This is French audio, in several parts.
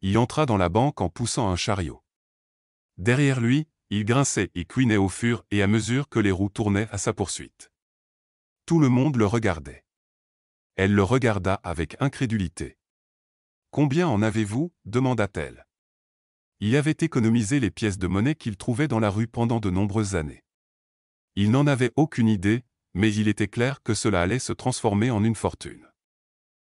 Il entra dans la banque en poussant un chariot. Derrière lui, il grinçait et couinait au fur et à mesure que les roues tournaient à sa poursuite. Tout le monde le regardait. Elle le regarda avec incrédulité. « Combien en avez-vous » demanda-t-elle. Il avait économisé les pièces de monnaie qu'il trouvait dans la rue pendant de nombreuses années. Il n'en avait aucune idée, mais il était clair que cela allait se transformer en une fortune.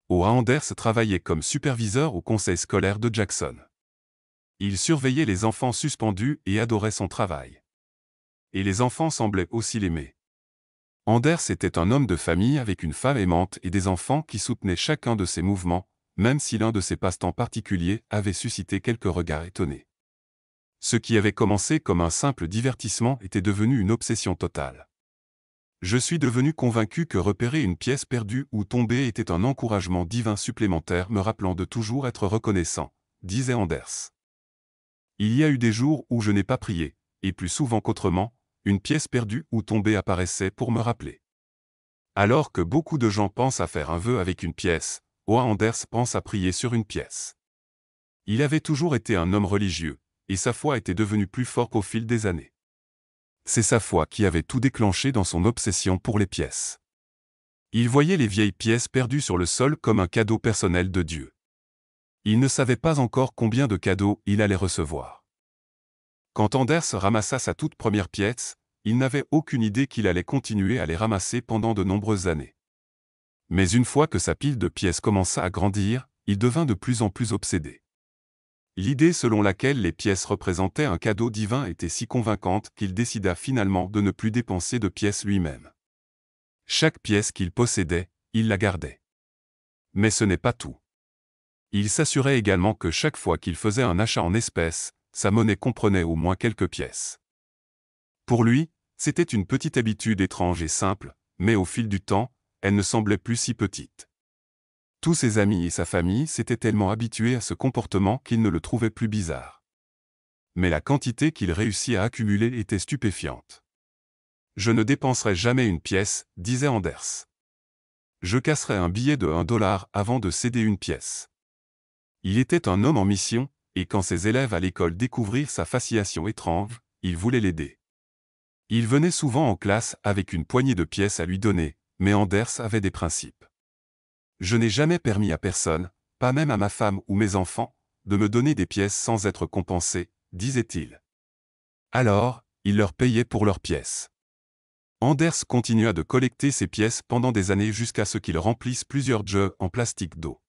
Anders travaillait comme superviseur au conseil scolaire de Jackson. Il surveillait les enfants suspendus et adorait son travail. Et les enfants semblaient aussi l'aimer. Anders était un homme de famille avec une femme aimante et des enfants qui soutenaient chacun de ses mouvements, même si l'un de ses passe-temps particuliers avait suscité quelques regards étonnés. Ce qui avait commencé comme un simple divertissement était devenu une obsession totale. Je suis devenu convaincu que repérer une pièce perdue ou tombée était un encouragement divin supplémentaire me rappelant de toujours être reconnaissant, disait Anders. Il y a eu des jours où je n'ai pas prié, et plus souvent qu'autrement, une pièce perdue ou tombée apparaissait pour me rappeler. Alors que beaucoup de gens pensent à faire un vœu avec une pièce, Anders pense à prier sur une pièce. Il avait toujours été un homme religieux, et sa foi était devenue plus forte au fil des années. C'est sa foi qui avait tout déclenché dans son obsession pour les pièces. Il voyait les vieilles pièces perdues sur le sol comme un cadeau personnel de Dieu. Il ne savait pas encore combien de cadeaux il allait recevoir. Quand Anders ramassa sa toute première pièce, il n'avait aucune idée qu'il allait continuer à les ramasser pendant de nombreuses années. Mais une fois que sa pile de pièces commença à grandir, il devint de plus en plus obsédé. L'idée selon laquelle les pièces représentaient un cadeau divin était si convaincante qu'il décida finalement de ne plus dépenser de pièces lui-même. Chaque pièce qu'il possédait, il la gardait. Mais ce n'est pas tout. Il s'assurait également que chaque fois qu'il faisait un achat en espèces, sa monnaie comprenait au moins quelques pièces. Pour lui, c'était une petite habitude étrange et simple, mais au fil du temps, elle ne semblait plus si petite. Tous ses amis et sa famille s'étaient tellement habitués à ce comportement qu'ils ne le trouvaient plus bizarre. Mais la quantité qu'il réussit à accumuler était stupéfiante. « Je ne dépenserai jamais une pièce », disait Anders. « Je casserai un billet de $1 avant de céder une pièce. » Il était un homme en mission, et quand ses élèves à l'école découvrirent sa fascination étrange, ils voulaient l'aider. Il venait souvent en classe avec une poignée de pièces à lui donner, mais Anders avait des principes. « Je n'ai jamais permis à personne, pas même à ma femme ou mes enfants, de me donner des pièces sans être compensé, disait-il. Alors, il leur payait pour leurs pièces. Anders continua de collecter ces pièces pendant des années jusqu'à ce qu'il remplisse plusieurs jugs en plastique d'eau.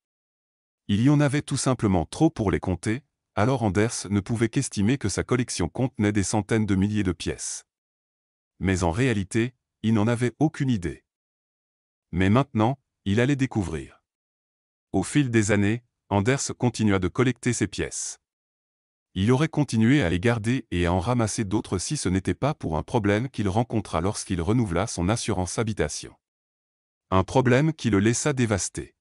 Il y en avait tout simplement trop pour les compter, alors Anders ne pouvait qu'estimer que sa collection contenait des centaines de milliers de pièces. Mais en réalité, il n'en avait aucune idée. Mais maintenant, il allait découvrir. Au fil des années, Anders continua de collecter ces pièces. Il aurait continué à les garder et à en ramasser d'autres si ce n'était pas pour un problème qu'il rencontra lorsqu'il renouvela son assurance habitation. Un problème qui le laissa dévasté.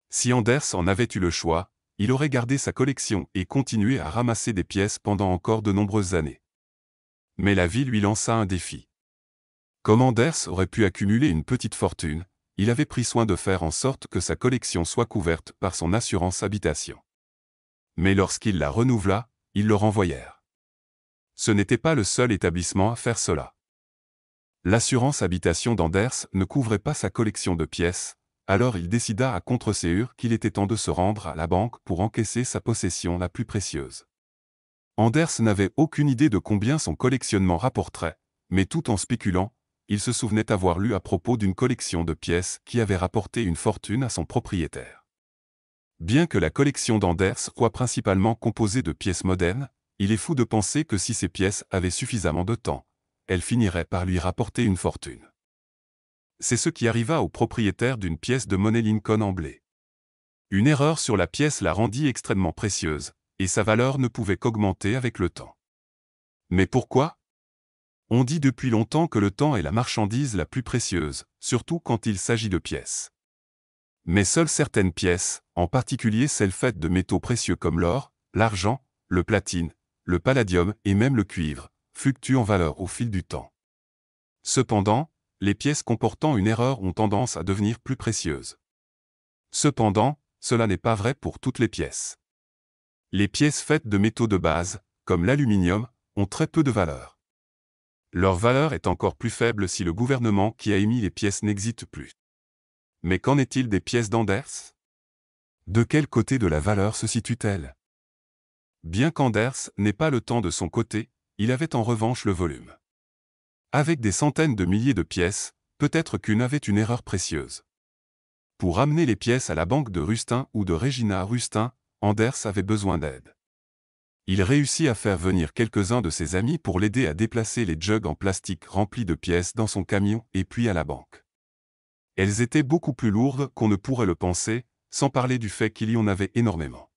Si Anders en avait eu le choix, il aurait gardé sa collection et continué à ramasser des pièces pendant encore de nombreuses années. Mais la vie lui lança un défi. Comme Anders aurait pu accumuler une petite fortune, il avait pris soin de faire en sorte que sa collection soit couverte par son assurance habitation. Mais lorsqu'il la renouvela, ils le renvoyèrent. Ce n'était pas le seul établissement à faire cela. L'assurance habitation d'Anders ne couvrait pas sa collection de pièces, alors il décida à contre-ségur qu'il était temps de se rendre à la banque pour encaisser sa possession la plus précieuse. Anders n'avait aucune idée de combien son collectionnement rapporterait, mais tout en spéculant, il se souvenait avoir lu à propos d'une collection de pièces qui avait rapporté une fortune à son propriétaire. Bien que la collection d'Anders soit principalement composée de pièces modernes, il est fou de penser que si ces pièces avaient suffisamment de temps, elles finiraient par lui rapporter une fortune. C'est ce qui arriva au propriétaire d'une pièce de monnaie Lincoln en blé. Une erreur sur la pièce la rendit extrêmement précieuse, et sa valeur ne pouvait qu'augmenter avec le temps. Mais pourquoi? On dit depuis longtemps que le temps est la marchandise la plus précieuse, surtout quand il s'agit de pièces. Mais seules certaines pièces, en particulier celles faites de métaux précieux comme l'or, l'argent, le platine, le palladium et même le cuivre, fluctuent en valeur au fil du temps. Cependant, les pièces comportant une erreur ont tendance à devenir plus précieuses. Cependant, cela n'est pas vrai pour toutes les pièces. Les pièces faites de métaux de base, comme l'aluminium, ont très peu de valeur. Leur valeur est encore plus faible si le gouvernement qui a émis les pièces n'existe plus. Mais qu'en est-il des pièces d'Anders? De quel côté de la valeur se situe-t-elle? Bien qu'Anders n'ait pas le temps de son côté, il avait en revanche le volume. Avec des centaines de milliers de pièces, peut-être qu'une avait une erreur précieuse. Pour amener les pièces à la banque de Rustin ou de Regina Rustin, Anders avait besoin d'aide. Il réussit à faire venir quelques-uns de ses amis pour l'aider à déplacer les jugs en plastique remplis de pièces dans son camion et puis à la banque. Elles étaient beaucoup plus lourdes qu'on ne pourrait le penser, sans parler du fait qu'il y en avait énormément.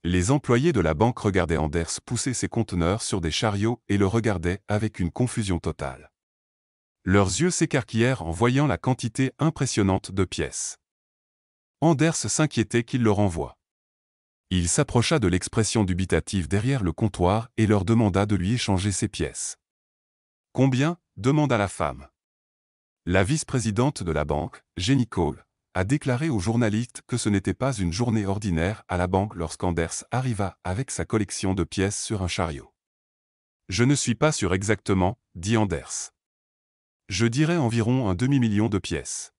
Les employés de la banque regardaient Anders pousser ses conteneurs sur des chariots et le regardaient avec une confusion totale. Leurs yeux s'écarquillèrent en voyant la quantité impressionnante de pièces. Anders s'inquiétait qu'il leur envoie. Il s'approcha de l'expression dubitative derrière le comptoir et leur demanda de lui échanger ses pièces. « Combien ?» demanda la femme. La vice-présidente de la banque, Jenny Cole, a déclaré aux journalistes que ce n'était pas une journée ordinaire à la banque lorsqu'Anders arriva avec sa collection de pièces sur un chariot. « Je ne suis pas sûr exactement, » dit Anders. « Je dirais environ un demi-million de pièces. »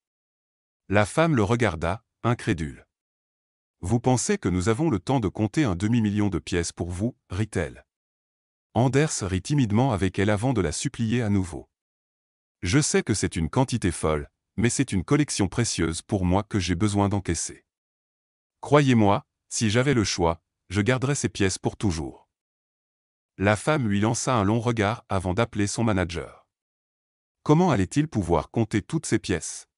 La femme le regarda, incrédule. « Vous pensez que nous avons le temps de compter un demi-million de pièces pour vous, rit-elle. Anders rit timidement avec elle avant de la supplier à nouveau. « Je sais que c'est une quantité folle, mais c'est une collection précieuse pour moi que j'ai besoin d'encaisser. Croyez-moi, si j'avais le choix, je garderais ces pièces pour toujours. » La femme lui lança un long regard avant d'appeler son manager. Comment allait-il pouvoir compter toutes ces pièces?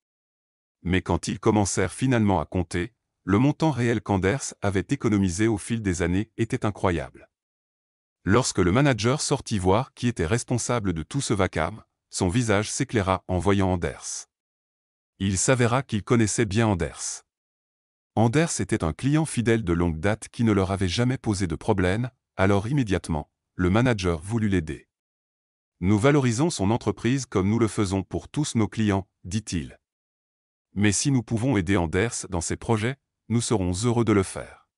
Mais quand ils commencèrent finalement à compter, le montant réel qu'Anders avait économisé au fil des années était incroyable. Lorsque le manager sortit voir qui était responsable de tout ce vacarme, son visage s'éclaira en voyant Anders. Il s'avéra qu'il connaissait bien Anders. Anders était un client fidèle de longue date qui ne leur avait jamais posé de problème, alors immédiatement, le manager voulut l'aider. « Nous valorisons son entreprise comme nous le faisons pour tous nos clients, dit-il. Mais si nous pouvons aider Anders dans ses projets, nous serons heureux de le faire. »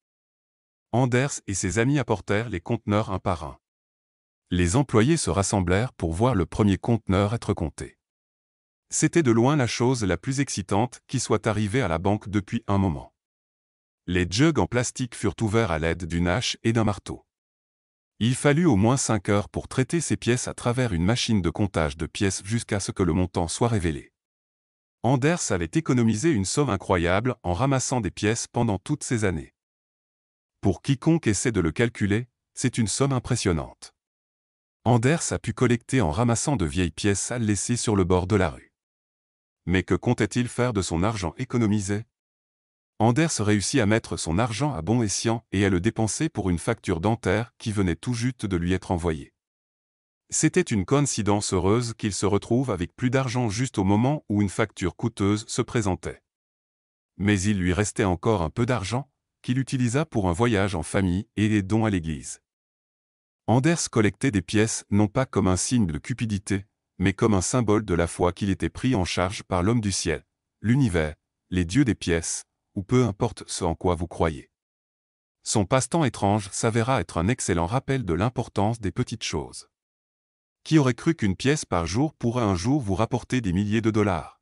Anders et ses amis apportèrent les conteneurs un par un. Les employés se rassemblèrent pour voir le premier conteneur être compté. C'était de loin la chose la plus excitante qui soit arrivée à la banque depuis un moment. Les jugs en plastique furent ouverts à l'aide d'une hache et d'un marteau. Il fallut au moins 5 heures pour traiter ces pièces à travers une machine de comptage de pièces jusqu'à ce que le montant soit révélé. Anders avait économisé une somme incroyable en ramassant des pièces pendant toutes ces années. Pour quiconque essaie de le calculer, c'est une somme impressionnante. Anders a pu collecter en ramassant de vieilles pièces sales laissées sur le bord de la rue. Mais que comptait-il faire de son argent économisé? Anders réussit à mettre son argent à bon escient et à le dépenser pour une facture dentaire qui venait tout juste de lui être envoyée. C'était une coïncidence heureuse qu'il se retrouve avec plus d'argent juste au moment où une facture coûteuse se présentait. Mais il lui restait encore un peu d'argent, qu'il utilisa pour un voyage en famille et des dons à l'église. Anders collectait des pièces non pas comme un signe de cupidité, mais comme un symbole de la foi qu'il était pris en charge par l'homme du ciel, l'univers, les dieux des pièces, ou peu importe ce en quoi vous croyez. Son passe-temps étrange s'avéra être un excellent rappel de l'importance des petites choses. Qui aurait cru qu'une pièce par jour pourrait un jour vous rapporter des milliers de dollars?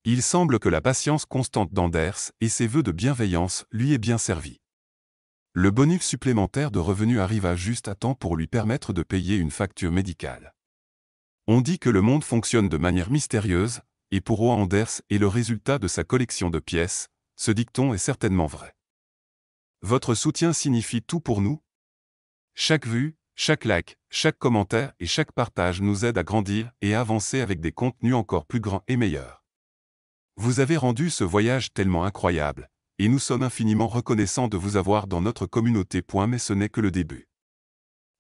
Il semble que la patience constante d'Anders et ses vœux de bienveillance lui aient bien servi. Le bonus supplémentaire de revenus arriva juste à temps pour lui permettre de payer une facture médicale. On dit que le monde fonctionne de manière mystérieuse, et pour Anders est le résultat de sa collection de pièces, ce dicton est certainement vrai. Votre soutien signifie tout pour nous. Chaque vue, chaque like, chaque commentaire et chaque partage nous aide à grandir et à avancer avec des contenus encore plus grands et meilleurs. Vous avez rendu ce voyage tellement incroyable, et nous sommes infiniment reconnaissants de vous avoir dans notre communauté. Mais ce n'est que le début.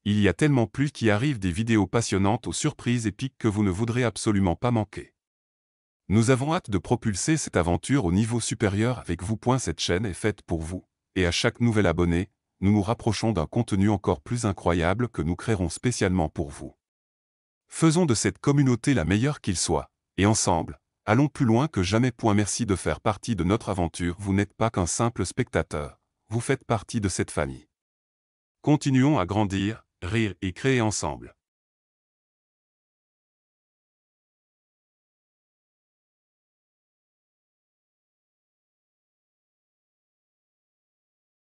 Il y a tellement plus qui arrivent, des vidéos passionnantes aux surprises épiques que vous ne voudrez absolument pas manquer. Nous avons hâte de propulser cette aventure au niveau supérieur avec vous. Cette chaîne est faite pour vous, et à chaque nouvel abonné, nous nous rapprochons d'un contenu encore plus incroyable que nous créerons spécialement pour vous. Faisons de cette communauté la meilleure qu'il soit, et ensemble, allons plus loin que jamais. Merci de faire partie de notre aventure. Vous n'êtes pas qu'un simple spectateur, vous faites partie de cette famille. Continuons à grandir, rire et créer ensemble.